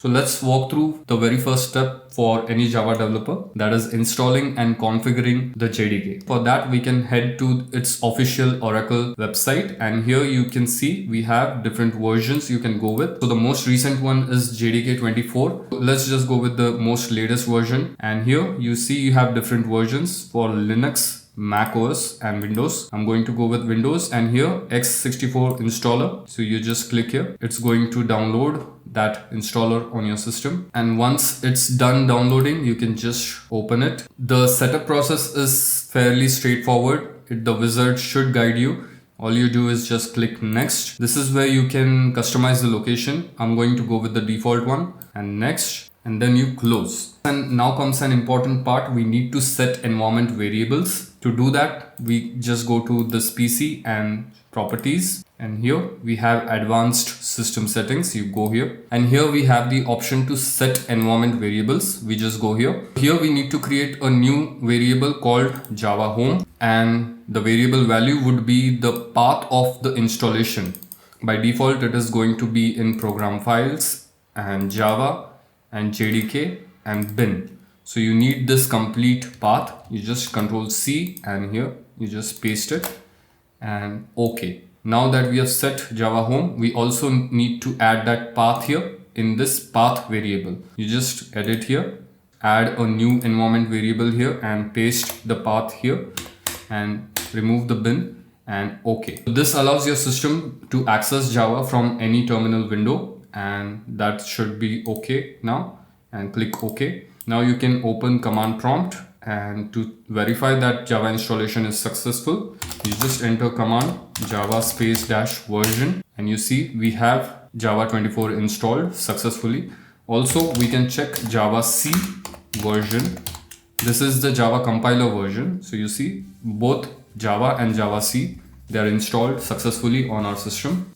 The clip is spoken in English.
So let's walk through the very first step for any Java developer, that is installing and configuring the JDK. For that, we can head to its official Oracle website, and here you can see we have different versions you can go with. So the most recent one is JDK 24. Let's just go with the most latest version, and here you see you have different versions for Linux, Mac OS and Windows. I'm going to go with Windows, and here x64 installer. So you just click here. It's going to download that installer on your system, and once it's done downloading, you can just open it. The setup process is fairly straightforward. The wizard should guide you. All you do is just click next. This is where you can customize the location. I'm going to go with the default one, and next, and then you close. And now comes an important part. We need to set environment variables. To do that, we just go to this PC and properties, and here we have advanced system settings. You go here, and here we have the option to set environment variables. We just go here. Here we need to create a new variable called Java home, and the variable value would be the path of the installation. By default, it is going to be in program files and Java and JDK and bin. So you need this complete path. You just Control C, and here you just paste it, and OK. Now that we have set Java home, we also need to add that path here in this path variable. You just edit here, add a new environment variable here, and paste the path here, and remove the bin, and OK. So this allows your system to access Java from any terminal window, and that should be OK now, and click OK. Now you can open command prompt, and to verify that Java installation is successful, you just enter command java space dash version, and you see we have Java 24 installed successfully. Also, we can check Java C version. This is the Java compiler version. So you see both Java and Java C, they are installed successfully on our system.